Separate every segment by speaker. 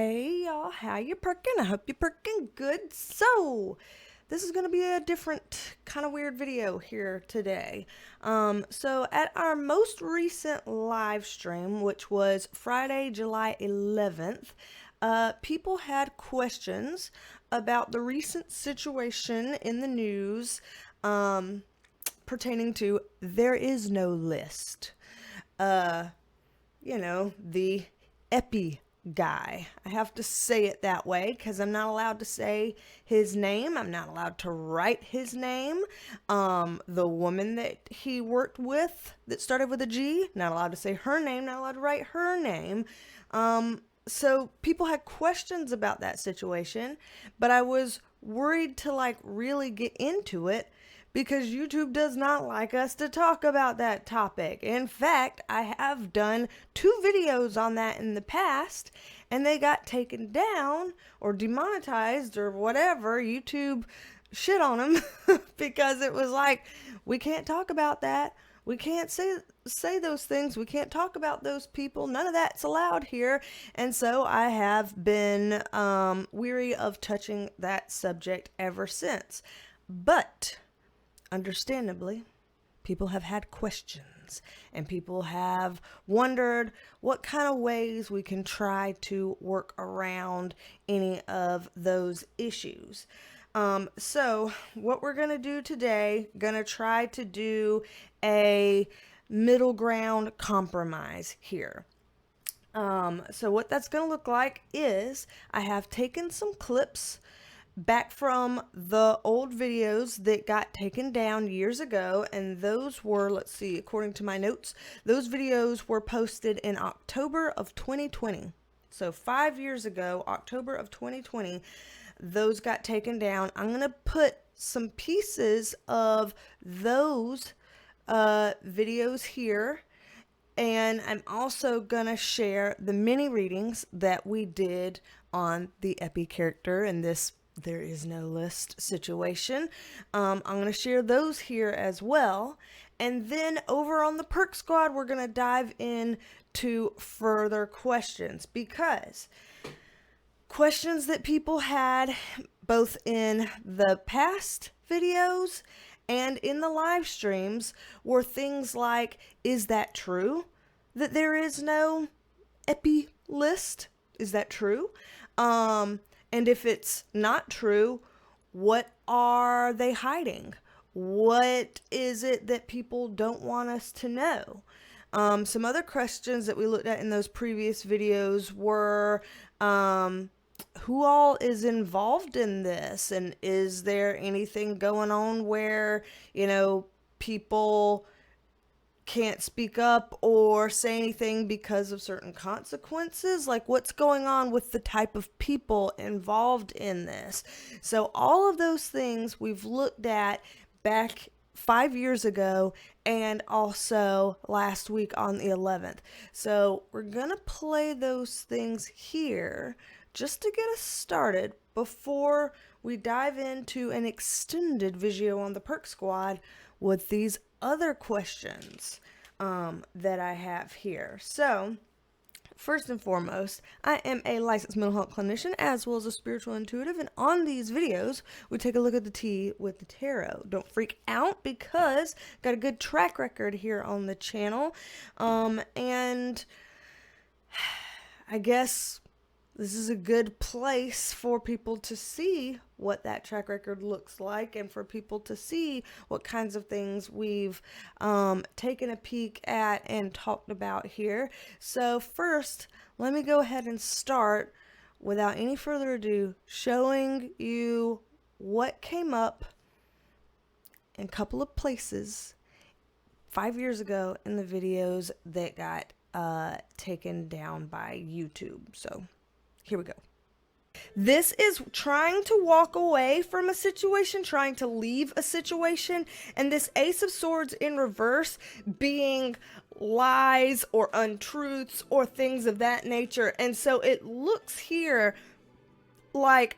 Speaker 1: Hey y'all, how you perking? I hope you're perking good. So, this is going to be a different kind of weird video here today. So at our most recent live stream, which was Friday, July 11th, people had questions about the recent situation in the news pertaining to there is no list. The Epi guy. I have to say it that way because I'm not allowed to say his name. I'm not allowed to write his name. The woman that he worked with that started with a G, not allowed to say her name, not allowed to write her name. So people had questions about that situation, but I was worried to really get into it because YouTube does not like us to talk about that topic. In fact, I have done 2 videos on that in the past, and they got taken down or demonetized or whatever. YouTube shit on them because it was like, we can't talk about that. We can't say those things. We can't talk about those people. None of that's allowed here. And so I have been weary of touching that subject ever since. But understandably, people have had questions and people have wondered what kind of ways we can try to work around any of those issues. So what we're going to do today, going to try to do a middle ground compromise here. So what that's going to look like is I have taken some clips back from the old videos that got taken down years ago, and those were, let's see, according to my notes, those videos were posted in October of 2020. So 5 years ago, October of 2020, those got taken down. I'm going to put some pieces of those videos here, and I'm also going to share the mini readings that we did on the Epi character in this there is no list situation. I'm going to share those here as well. And then over on the Perk Squad, we're going to dive into further questions, because questions that people had both in the past videos and in the live streams were things like, is that true that there is no Epi list? Is that true? And if it's not true, what are they hiding? What is it that people don't want us to know? Some other questions that we looked at in those previous videos were, who all is involved in this? And is there anything going on where, people can't speak up or say anything because of certain consequences? Like, what's going on with the type of people involved in this? So all of those things we've looked at back 5 years ago and also last week on the 11th. So we're gonna play those things here just to get us started before we dive into an extended video on the Perk Squad with these other questions that I have here. So, first and foremost, I am a licensed mental health clinician as well as a spiritual intuitive, and on these videos, we take a look at the tea with the tarot. Don't freak out because got a good track record here on the channel, and I guess this is a good place for people to see what that track record looks like and for people to see what kinds of things we've taken a peek at and talked about here. So first, let me go ahead and start without any further ado showing you what came up in a couple of places 5 years ago in the videos that got taken down by YouTube. So here we go. This is trying to walk away from a situation, trying to leave a situation, and this Ace of Swords in reverse being lies or untruths or things of that nature. And so it looks here like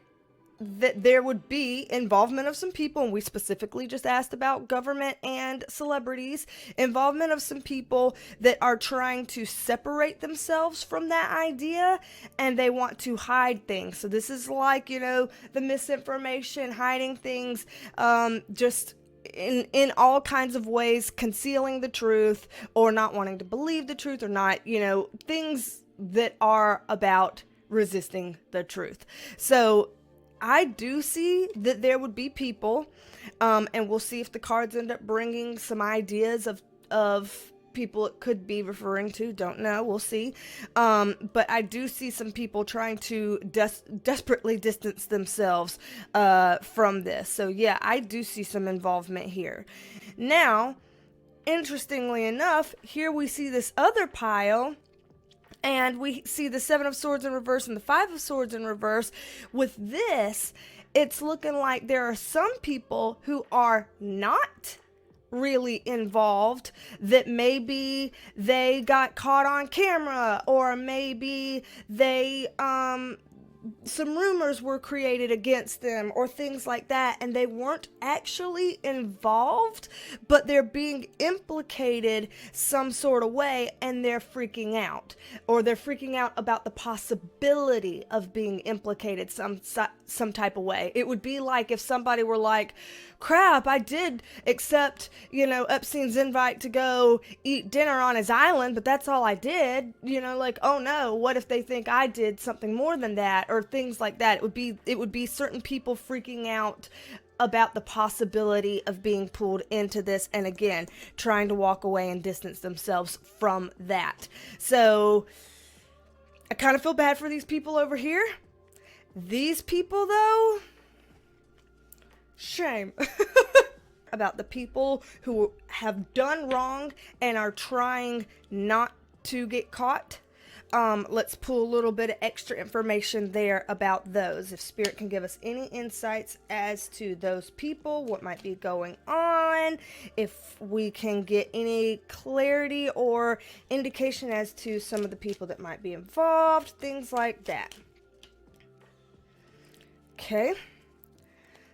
Speaker 1: that there would be involvement of some people, and we specifically just asked about government and celebrities, involvement of some people that are trying to separate themselves from that idea, and they want to hide things. So this is like, the misinformation, hiding things, just in all kinds of ways, concealing the truth, or not wanting to believe the truth, or not, things that are about resisting the truth. So I do see that there would be people, and we'll see if the cards end up bringing some ideas of people it could be referring to. Don't know. We'll see. But I do see some people trying to desperately distance themselves from this. So yeah, I do see some involvement here. Now, interestingly enough, here we see this other pile, and we see the Seven of Swords in reverse and the Five of Swords in reverse. With this, it's looking like there are some people who are not really involved, that maybe they got caught on camera, or maybe they some rumors were created against them, or things like that, and they weren't actually involved, but they're being implicated some sort of way, and they're freaking out, or they're freaking out about the possibility of being implicated some type of way. It would be like if somebody were like, crap, I did accept, Epstein's invite to go eat dinner on his island, but that's all I did. Like, oh no, what if they think I did something more than that, or things like that. It would be certain people freaking out about the possibility of being pulled into this, and again, trying to walk away and distance themselves from that. So I kind of feel bad for these people over here. These people, though, shame. About the people who have done wrong and are trying not to get caught. Let's pull a little bit of extra information there about those. If Spirit can give us any insights as to those people, what might be going on, if we can get any clarity or indication as to some of the people that might be involved, things like that. Okay.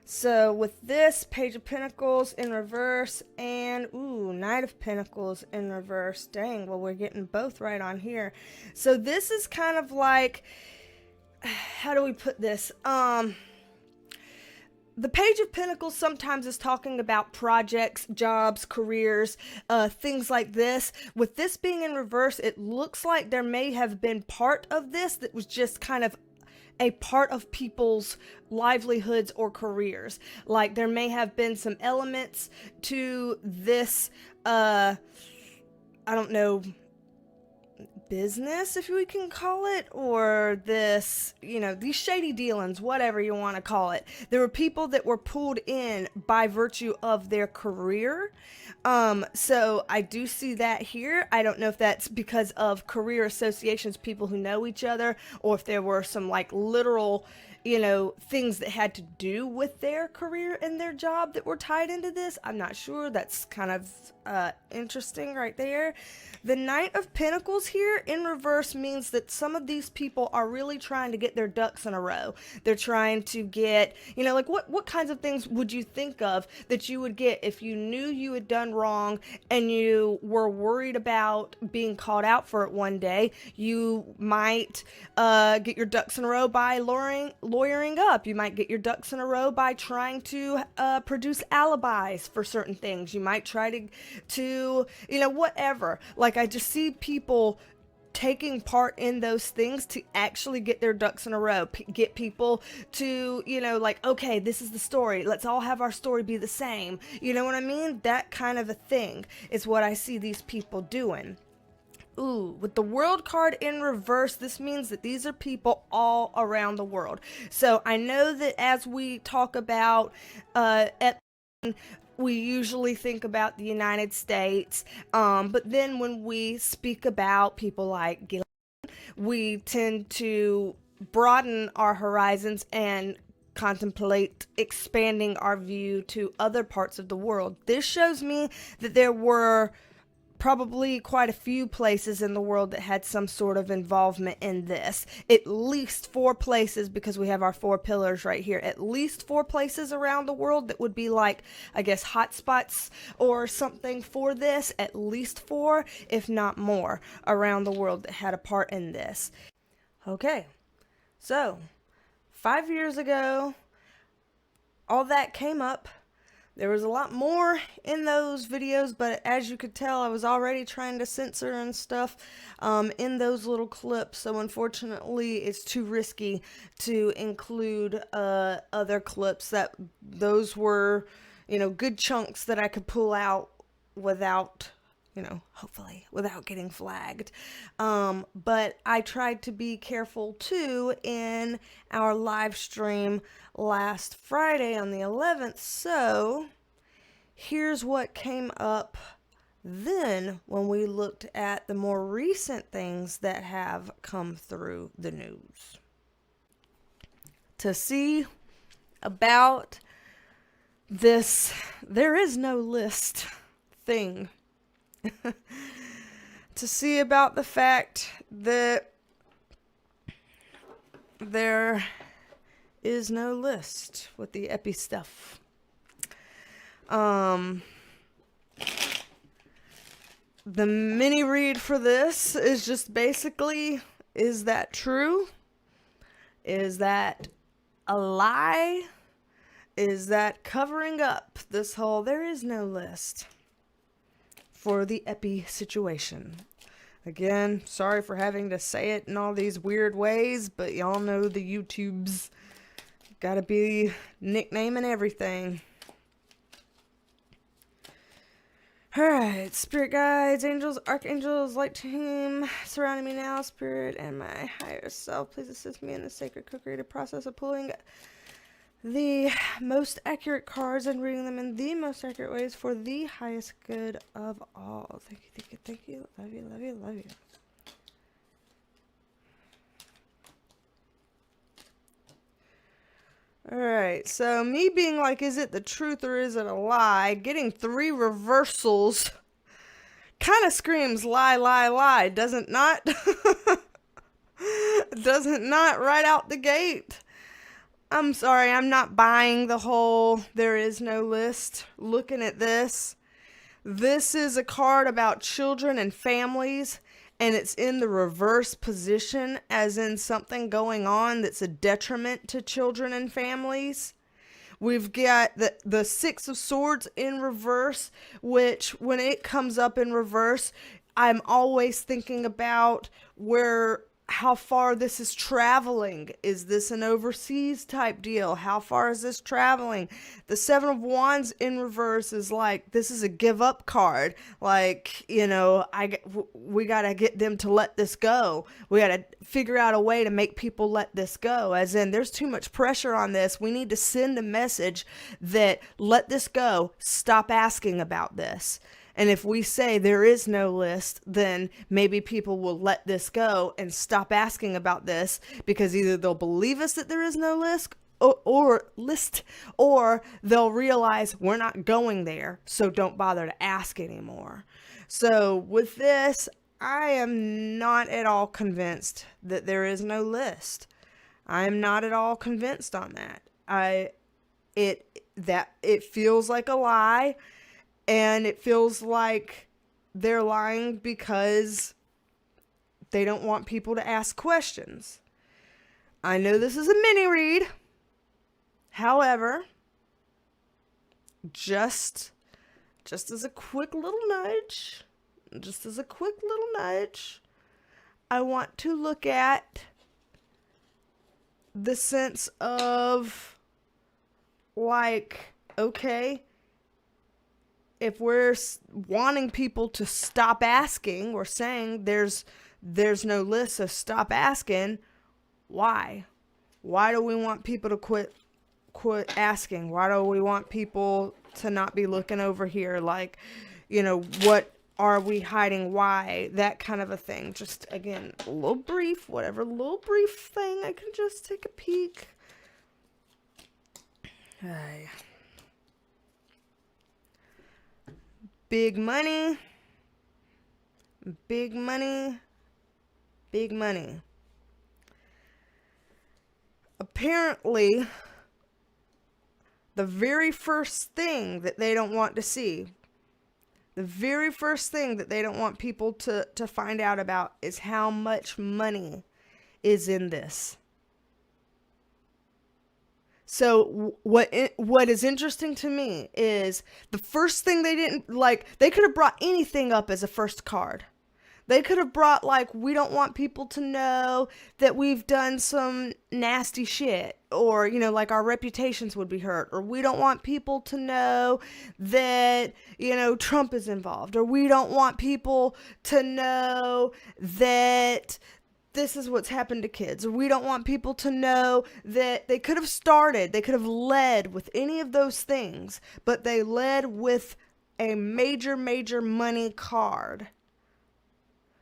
Speaker 1: So with this, Page of Pentacles in reverse, and Knight of Pentacles in reverse. Dang, well, we're getting both right on here. So this is kind of like, how do we put this? The Page of Pentacles sometimes is talking about projects, jobs, careers, things like this. With this being in reverse, it looks like there may have been part of this that was just kind of a part of people's livelihoods or careers. Like there may have been some elements to this, I don't know, business, if we can call it, or this, these shady dealings, whatever you want to call it. There were people that were pulled in by virtue of their career. So I do see that here. I don't know if that's because of career associations, people who know each other, or if there were some like literal, things that had to do with their career and their job that were tied into this. I'm not sure. That's kind of interesting right there. The Knight of Pentacles here in reverse means that some of these people are really trying to get their ducks in a row. They're trying to get, like what kinds of things would you think of that you would get if you knew you had done wrong and you were worried about being called out for it one day? You might get your ducks in a row by lawyering up. You might get your ducks in a row by trying to produce alibis for certain things. You might try to whatever. Like I just see people taking part in those things to actually get their ducks in a row, get people to, like, okay, this is the story. Let's all have our story be the same. You know what I mean? That kind of a thing is what I see these people doing. With the World card in reverse, this means that these are people all around the world. So I know that as we talk about we usually think about the United States, but then when we speak about people like Gillian, we tend to broaden our horizons and contemplate expanding our view to other parts of the world. This shows me that there were probably quite a few places in the world that had some sort of involvement in this. At least 4 places, because we have our 4 pillars right here. At least 4 places around the world that would be like, I guess, hotspots or something for this. At least 4, if not more, around the world that had a part in this. Okay, so 5 years ago, all that came up. There was a lot more in those videos, but as you could tell, I was already trying to censor and stuff in those little clips. So unfortunately, it's too risky to include other clips. Those were, good chunks that I could pull out without, hopefully without getting flagged. But I tried to be careful too in our live stream last Friday on the 11th. So here's what came up then when we looked at the more recent things that have come through the news. To see about this there is no list thing. To see about the fact that there is no list with the epi stuff. The mini read for this is just basically, is that true? Is that a lie? Is that covering up this whole there is no list for the epi situation? Again, sorry for having to say it in all these weird ways, but y'all know the YouTubes gotta be nicknaming everything. Alright, spirit guides, angels, archangels, light team, surrounding me now, spirit and my higher self, please assist me in the sacred co-creative process of pulling the most accurate cards and reading them in the most accurate ways for the highest good of all. Thank you, thank you, thank you. Love you, love you, love you. Alright, so me being like, is it the truth or is it a lie? Getting 3 reversals kind of screams lie, lie, lie, does it not? Does it not right out the gate? I'm sorry, I'm not buying the whole there is no list. Looking at this, this is a card about children and families, and it's in the reverse position, as in something going on that's a detriment to children and families. We've got the 6 of Swords in reverse, which when it comes up in reverse, I'm always thinking about how far this is traveling. Is this an overseas type deal? How far is this traveling? The 7 of Wands in reverse is like, this is a give up card. Like, we got to get them to let this go. We got to figure out a way to make people let this go. As in, there's too much pressure on this. We need to send a message that let this go. Stop asking about this. And if we say there is no list, then maybe people will let this go and stop asking about this, because either they'll believe us that there is no list or they'll realize we're not going there, so don't bother to ask anymore. So with this, I am not at all convinced that there is no list. I am not at all convinced on that. It feels like a lie. And it feels like they're lying because they don't want people to ask questions. I know this is a mini read. However, just as a quick little nudge, I want to look at the sense of, like, okay, if we're wanting people to stop asking, we're saying there's no list, so stop asking. Why? Why do we want people to quit asking? Why do we want people to not be looking over here? Like, what are we hiding? Why? That kind of a thing. Just, again, a little brief thing. I can just take a peek. Hey. Big money, Big money. Big money. Apparently, the very first thing that they don't want to see, the very first thing that they don't want people to find out about is how much money is in this. So what is interesting to me is the first thing they didn't, like, they could have brought anything up as a first card. They could have brought, like, we don't want people to know that we've done some nasty shit, or, you know, like, our reputations would be hurt, or we don't want people to know that, you know, Trump is involved, or we don't want people to know that this is what's happened to kids, or we don't want people to know that. They could have led with any of those things, but they led with a major money card.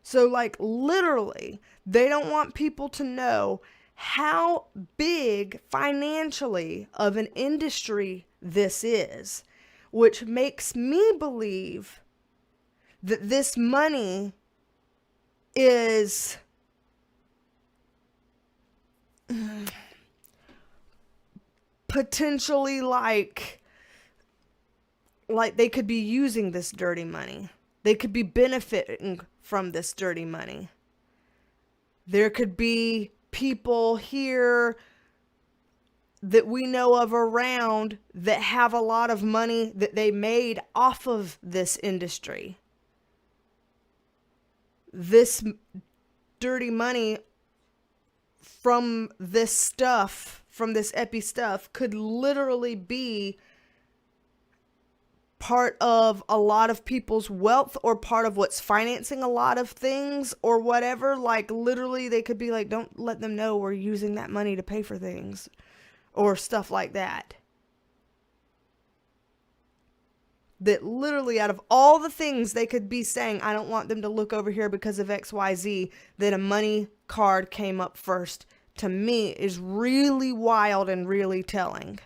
Speaker 1: So, like, literally, they don't want people to know how big financially of an industry this is, which makes me believe that this money is potentially like they could be using this dirty money. They could be benefiting from this dirty money. There could be people here that we know of around that have a lot of money that they made off of this industry. This dirty money from this stuff, from this epi stuff, could literally be part of a lot of people's wealth, or part of what's financing a lot of things, or whatever. Like, literally, they could be like, don't let them know we're using that money to pay for things, or stuff like that. That literally, out of all the things they could be saying, I don't want them to look over here because of XYZ, that a money card came up first, to me, is really wild and really telling.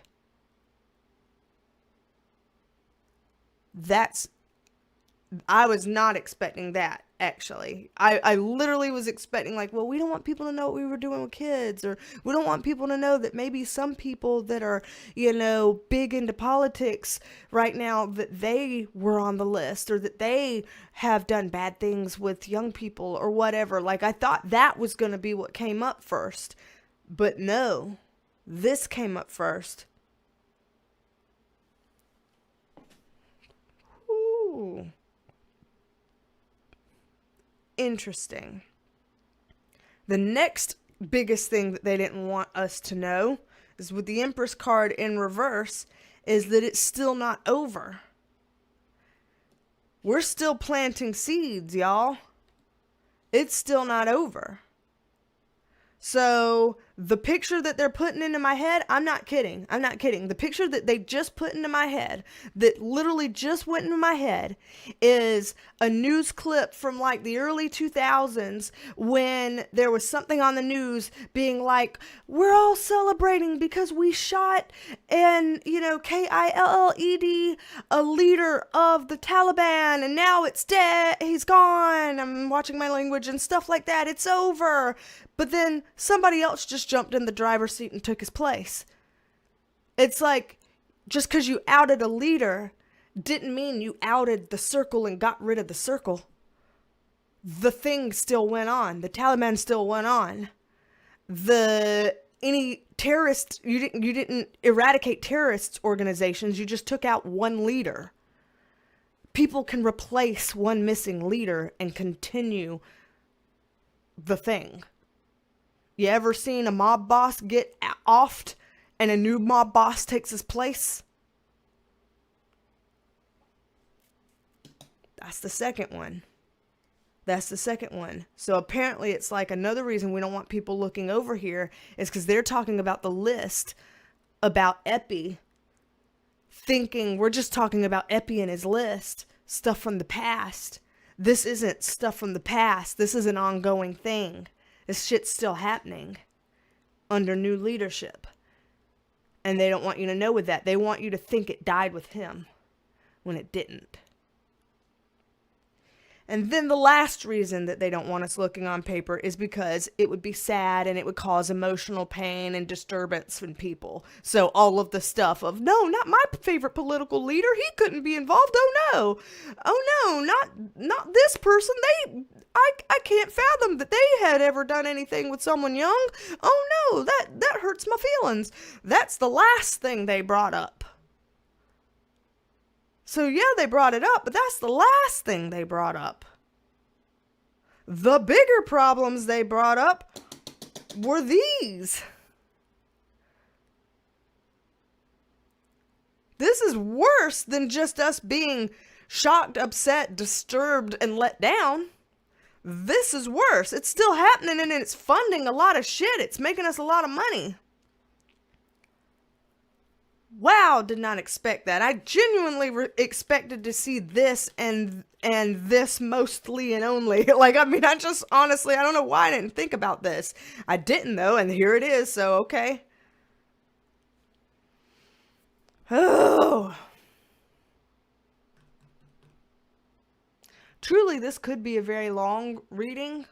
Speaker 1: I was not expecting that, actually. I literally was expecting, like, well, we don't want people to know what we were doing with kids, or we don't want people to know that maybe some people that are, you know, big into politics right now, that they were on the list, or that they have done bad things with young people, or whatever. Like, I thought that was going to be what came up first. But no, this came up first. Ooh. Interesting. The next biggest thing that they didn't want us to know is, with the Empress card in reverse, is that it's still not over. We're still planting seeds, y'all. It's still not over. So the picture that they're putting into my head, I'm not kidding. The picture that they just put into my head, that literally just went into my head, is a news clip from like the early 2000s, when there was something on the news being like, we're all celebrating because we shot and, you know, KILLED, a leader of the Taliban, and now it's dead. He's gone. I'm watching my language and stuff like that. It's over. But then somebody else just jumped in the driver's seat and took his place. It's like, just because you outed a leader didn't mean you outed the circle and got rid of the circle. The thing still went on. The Taliban still went on. Any terrorist, you didn't eradicate terrorist organizations. You just took out one leader. People can replace one missing leader and continue the thing. You ever seen a mob boss get offed and a new mob boss takes his place? That's the second one. So apparently it's like another reason we don't want people looking over here is because they're talking about the list about Epi, thinking we're just talking about Epi and his list, stuff from the past. This isn't stuff from the past. This is an ongoing thing. This shit's still happening under new leadership. And they don't want you to know with that. They want you to think it died with him when it didn't. And then the last reason that they don't want us looking on paper is because it would be sad and it would cause emotional pain and disturbance in people. So all of the stuff of, no, not my favorite political leader, he couldn't be involved. Oh no, not this person. I can't fathom that they had ever done anything with someone young. Oh no, that hurts my feelings. That's the last thing they brought up. So yeah, they brought it up, but that's the last thing they brought up. The bigger problems they brought up were these. This is worse than just us being shocked, upset, disturbed, and let down. This is worse. It's still happening and it's funding a lot of shit. It's making us a lot of money. Wow, did not expect that. I genuinely expected to see this and this mostly and only. Like, I mean, I just honestly, I don't know why I didn't think about this. I didn't though, and here it is, so okay. Oh. Truly, this could be a very long reading.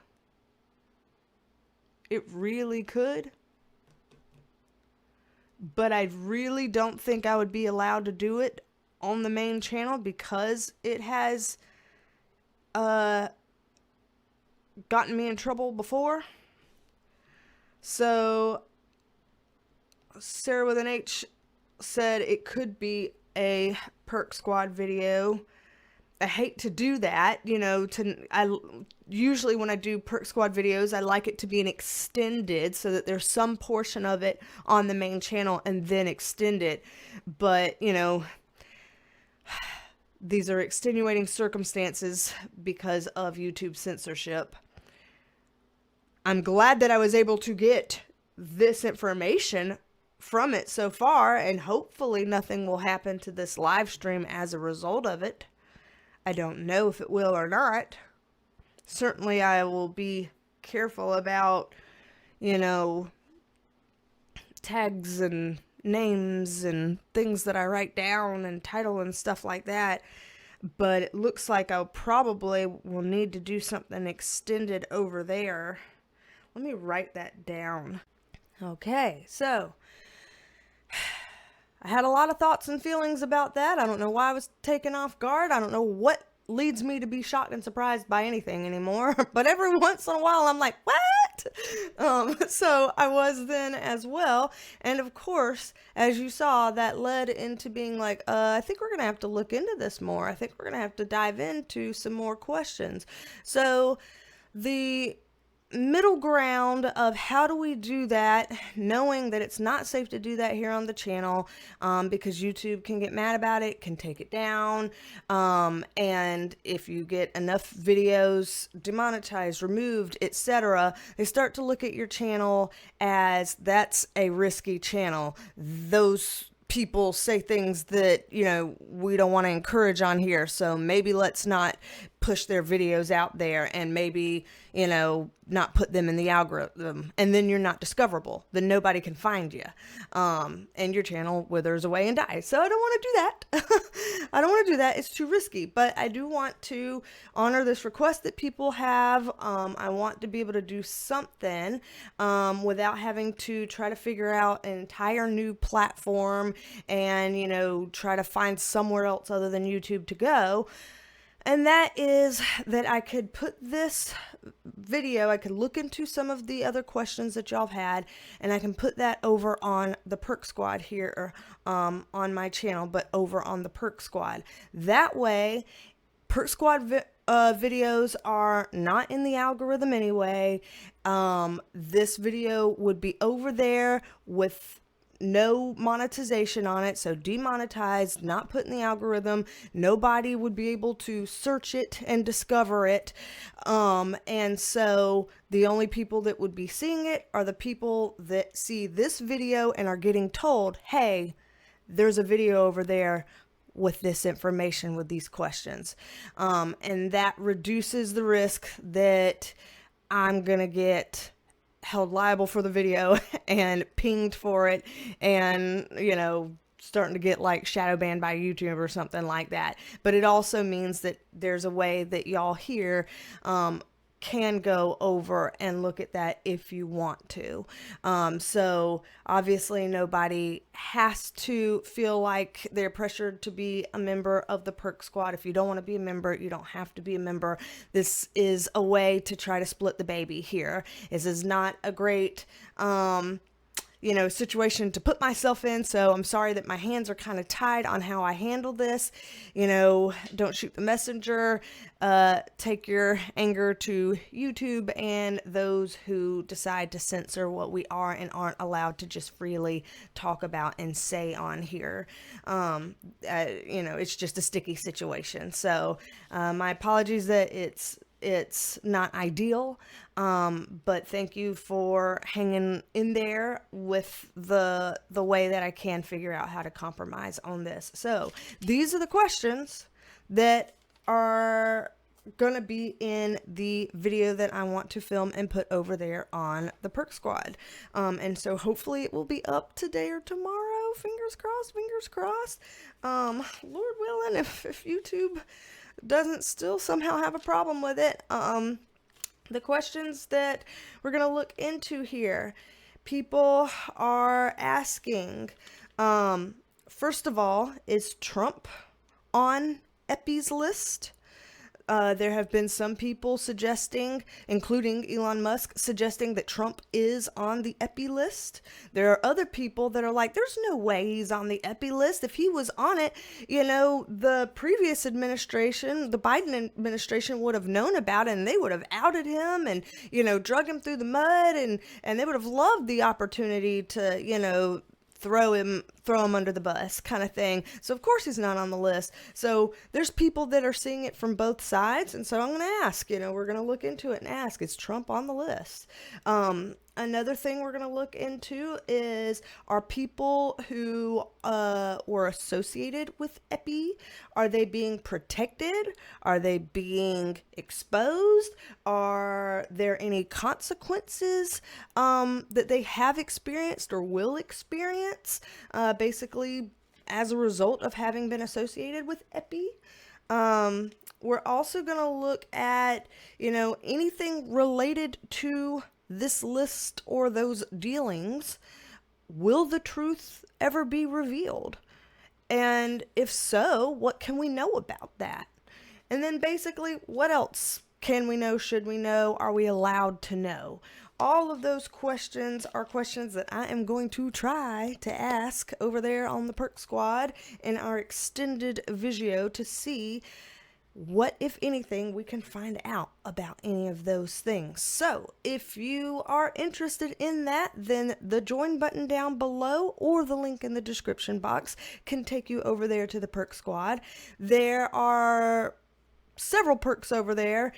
Speaker 1: It really could. But I really don't think I would be allowed to do it on the main channel because it has gotten me in trouble before. So Sarah with an H said it could be a Perk Squad video. I hate to do that, you know, usually when I do Perk Squad videos, I like it to be an extended so that there's some portion of it on the main channel and then extend it. But, you know, these are extenuating circumstances because of YouTube censorship. I'm glad that I was able to get this information from it so far, and hopefully nothing will happen to this live stream as a result of it. I don't know if it will or not. Certainly I will be careful about, you know, tags and names and things that I write down and title and stuff like that. But it looks like I probably will need to do something extended over there. Let me write that down. Okay, so I had a lot of thoughts and feelings about that. I don't know why I was taken off guard. I don't know what leads me to be shocked and surprised by anything anymore. But every once in a while, I'm like, what? So I was then as well. And of course, as you saw, that led into being like, I think we're going to have to look into this more. I think we're going to have to dive into some more questions. So the middle ground of how do we do that, knowing that it's not safe to do that here on the channel, because YouTube can get mad about it, can take it down, and if you get enough videos demonetized, removed, etc., they start to look at your channel as that's a risky channel. Those people say things that, you know, we don't want to encourage on here, so maybe let's not push their videos out there, and maybe, you know, not put them in the algorithm, and then you're not discoverable. Then nobody can find you, and your channel withers away and dies. So I don't want to do that. I don't want to do that. It's too risky. But I do want to honor this request that people have. I want to be able to do something without having to try to figure out an entire new platform and, you know, try to find somewhere else other than YouTube to go. And that is that I could put this video, I could look into some of the other questions that y'all have had, and I can put that over on the Perk Squad here on my channel, but over on the Perk Squad. That way, Perk Squad videos are not in the algorithm anyway. This video would be over there with no monetization on it, so demonetized, not put in the algorithm. Nobody would be able to search it and discover it, and so the only people that would be seeing it are the people that see this video and are getting told, hey, there's a video over there with this information, with these questions, and that reduces the risk that I'm gonna get held liable for the video and pinged for it and, you know, starting to get like shadow banned by YouTube or something like that. But it also means that there's a way that y'all here can go over and look at that if you want to. So obviously nobody has to feel like they're pressured to be a member of the Perk Squad. If you don't want to be a member, you don't have to be a member. This is a way to try to split the baby here. This is not a great situation to put myself in. So I'm sorry that my hands are kind of tied on how I handle this. Don't shoot the messenger. Take your anger to YouTube and those who decide to censor what we are and aren't allowed to just freely talk about and say on here. It's just a sticky situation. So my apologies that it's not ideal, but thank you for hanging in there with the way that I can figure out how to compromise on this. So these are the questions that are gonna be in the video that I want to film and put over there on the Perk Squad. And so hopefully it will be up today or tomorrow. Fingers crossed, fingers crossed. Lord willing, if YouTube doesn't still somehow have a problem with it. The questions that we're going to look into here, people are asking, first of all, is Trump on Epst's list? There have been some people suggesting, including Elon Musk, suggesting that Trump is on the Epi list. There are other people that are like, there's no way he's on the Epi list. If he was on it, the previous administration, the Biden administration would have known about it and they would have outed him and, drug him through the mud and they would have loved the opportunity to, throw him under the bus kind of thing. So of course he's not on the list. So there's people that are seeing it from both sides. And so I'm going to ask, we're going to look into it and ask, is Trump on the list? Another thing we're going to look into is, are people who were associated with Epi, are they being protected? Are they being exposed? Are there any consequences that they have experienced or will experience basically as a result of having been associated with Epi? We're also going to look at, anything related to this list or those dealings. Will the truth ever be revealed? And if so, what can we know about that? And then basically, what else can we know? Should we know? Are we allowed to know? All of those questions are questions that I am going to try to ask over there on the Perk Squad in our extended video to see what, if anything, we can find out about any of those things. So if you are interested in that, then the join button down below or the link in the description box can take you over there to the Perk Squad. There are several perks over there.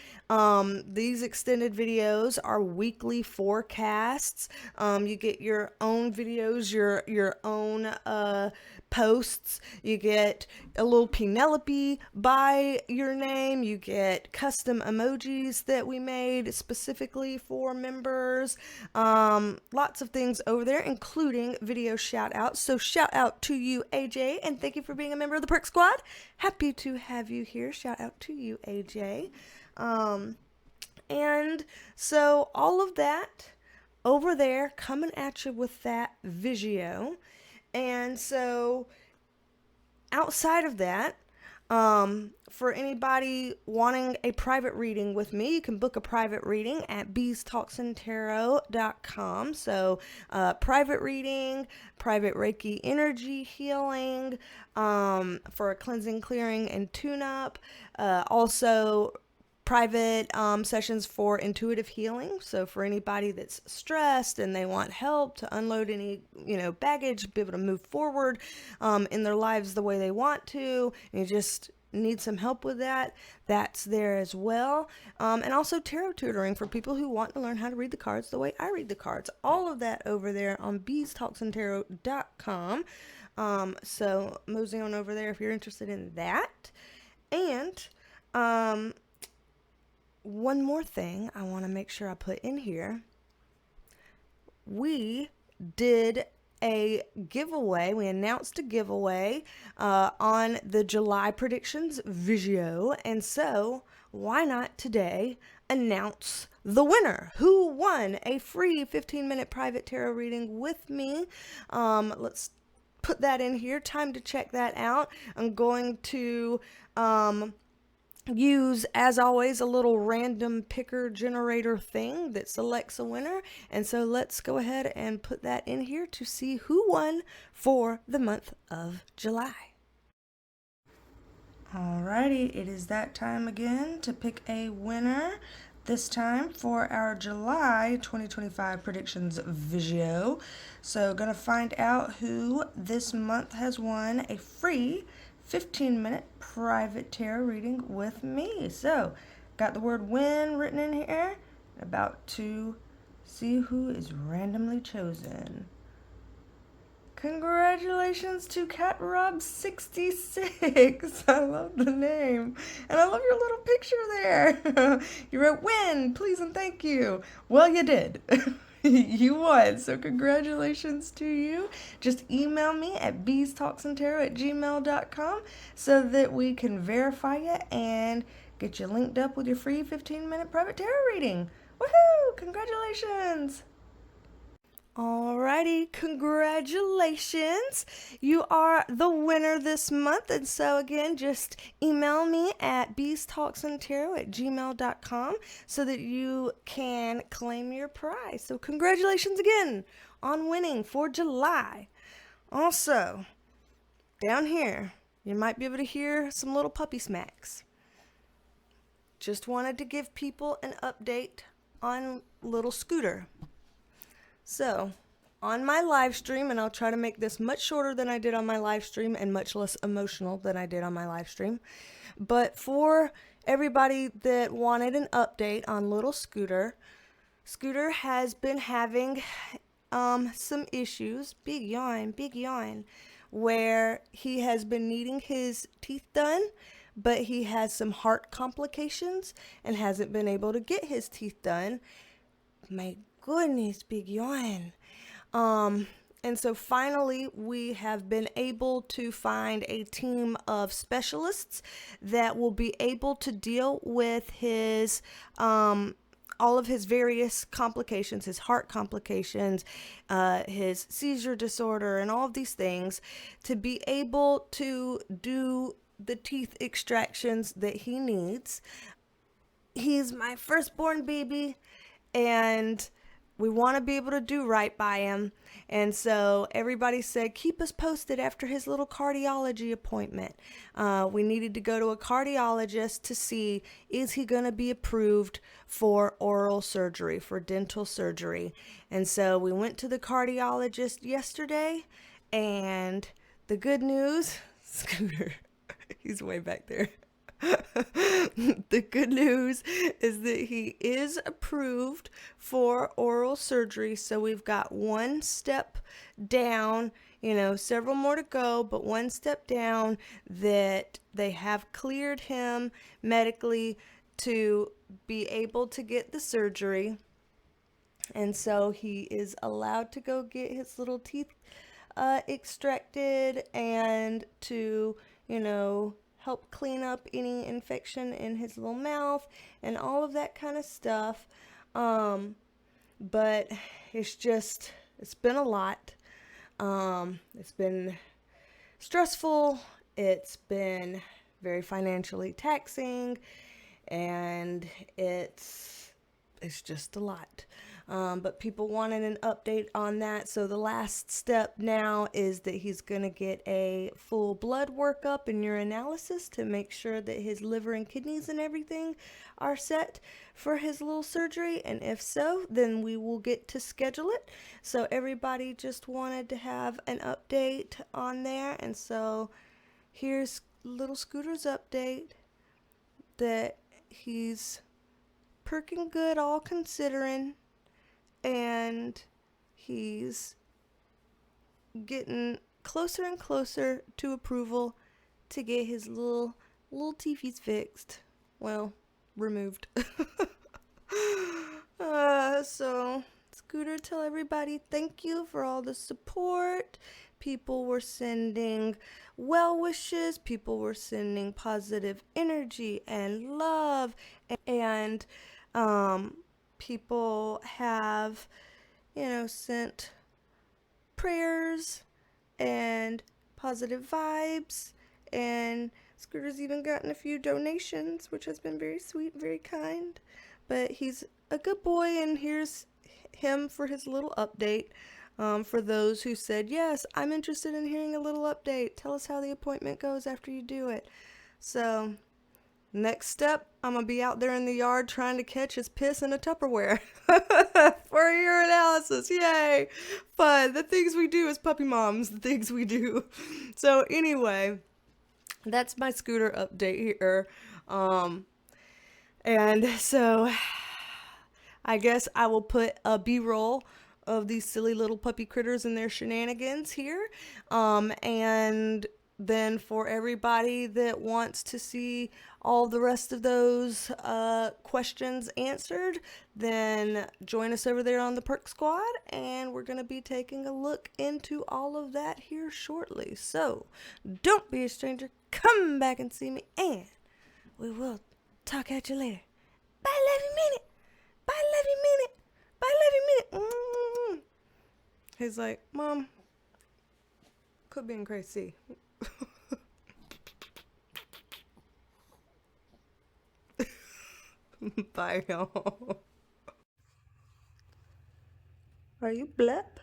Speaker 1: These extended videos are weekly forecasts. You get your own videos, your own posts. You get a little Penelope by your name. You get custom emojis that we made specifically for members. Lots of things over there, including video shout outs. So shout out to you, AJ, and thank you for being a member of the Perk Squad. Happy to have you here. Shout out to you, AJ. And so all of that over there coming at you with that video. And so outside of that, for anybody wanting a private reading with me, you can book a private reading at BeasTalksAndTarot.com. So private reading, private Reiki Energy healing, for a cleansing, clearing, and tune-up. Also private sessions for intuitive healing. So for anybody that's stressed and they want help to unload any, baggage, be able to move forward in their lives the way they want to, and you just need some help with that, that's there as well. And also tarot tutoring for people who want to learn how to read the cards the way I read the cards. All of that over there on BeasTalksAndTarot.com. So mosey on over there if you're interested in that. And one more thing I want to make sure I put in here. We did a giveaway. We announced a giveaway on the July predictions video. And so why not today announce the winner who won a free 15-minute private tarot reading with me. Let's put that in here. Time to check that out. I'm going to use, as always, a little random picker generator thing that selects a winner. And so let's go ahead and put that in here to see who won for the month of July. Alrighty, it is that time again to pick a winner. This time for our July 2025 predictions video. So gonna find out who this month has won a free 15-minute private tarot reading with me. So got the word win written in here. About to see who is randomly chosen. Congratulations to CatRob66. I love the name. And I love your little picture there. You wrote win, please and thank you. Well, you did. You won. So congratulations to you. Just email me at BeasTalksAndTarot@gmail.com so that we can verify you and get you linked up with your free 15-minute private tarot reading. Woohoo! Congratulations. Alrighty, congratulations. You are the winner this month. And so again, just email me at BeasTalksAndTarot@gmail.com so that you can claim your prize. So congratulations again on winning for July. Also, down here, you might be able to hear some little puppy smacks. Just wanted to give people an update on little Scooter. So, on my live stream, and I'll try to make this much shorter than I did on my live stream and much less emotional than I did on my live stream. But for everybody that wanted an update on little Scooter, Scooter has been having some issues, big yawn, where he has been needing his teeth done, but he has some heart complications and hasn't been able to get his teeth done. My goodness, big yawn. And so finally we have been able to find a team of specialists that will be able to deal with his all of his various complications, his heart complications, his seizure disorder, and all of these things, to be able to do the teeth extractions that he needs. He's my firstborn baby, and we want to be able to do right by him. And so everybody said, keep us posted after his little cardiology appointment. We needed to go to a cardiologist to see, is he going to be approved for oral surgery, for dental surgery? And so we went to the cardiologist yesterday, and the good news, Scooter, he's way back there. The good news is that he is approved for oral surgery. So we've got one step down, several more to go, but one step down, that they have cleared him medically to be able to get the surgery. And so he is allowed to go get his little teeth extracted and to, help clean up any infection in his little mouth and all of that kind of stuff. But it's been a lot. It's been stressful. It's been very financially taxing, and it's just a lot. But people wanted an update on that. So the last step now is that he's going to get a full blood workup and urinalysis to make sure that his liver and kidneys and everything are set for his little surgery. And if so, then we will get to schedule it. So everybody just wanted to have an update on there. And so here's little Scooter's update, that he's perking good, all considering. And he's getting closer and closer to approval to get his little teethies fixed. Well, removed. So it's Scooter, tell everybody thank you for all the support. People were sending well wishes. People were sending positive energy and love. And people have, sent prayers and positive vibes. And Scooter's even gotten a few donations, which has been very sweet, very kind. But he's a good boy, and here's him for his little update. For those who said, yes, I'm interested in hearing a little update. Tell us how the appointment goes after you do it. So, next step, I'm going to be out there in the yard trying to catch his piss in a Tupperware for a urinalysis. Yay! Fun. The things we do as puppy moms, the things we do. So, anyway, that's my Scooter update here. And so I guess I will put a B-roll of these silly little puppy critters and their shenanigans here. And then for everybody that wants to see all the rest of those questions answered, then join us over there on the Perk Squad, and we're going to be taking a look into all of that here shortly. So don't be a stranger. Come back and see me, and we will talk at you later. Bye, love you, minute. Bye, love you, minute. Bye, love you, minute. Mm-hmm. He's like, Mom, quit being crazy. Bye, y'all. Are you blep?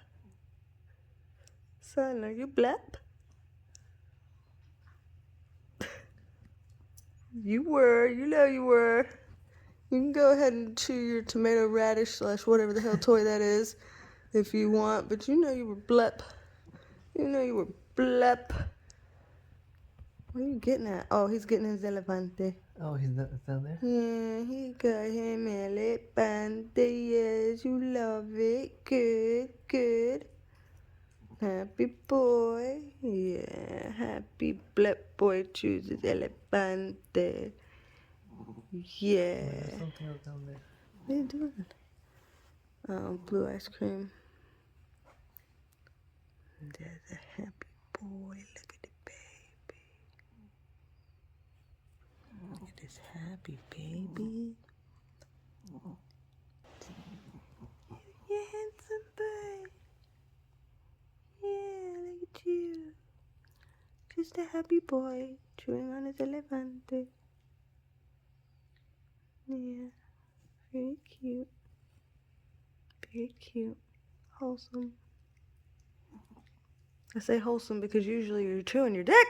Speaker 1: Son, are you blep? You were. You know you were. You can go ahead and chew your tomato radish / whatever the hell toy that is if you want, but you know you were blep. You know you were blep. What are you getting at? Oh, he's getting his elefante.
Speaker 2: Oh, he's not down there?
Speaker 1: Yeah, he got him elefante. Yes, you love it. Good, good. Happy boy. Yeah, happy black boy chooses elefante. Yeah.
Speaker 2: Oh, there's something else down there.
Speaker 1: What are you doing? Blue ice cream. There's a happy boy. Look at the baby. Look at this happy baby. You handsome boy. Yeah, look at you. Just a happy boy chewing on his elefante. Yeah, very cute. Very cute. Wholesome. I say wholesome because usually you're chewing your dick.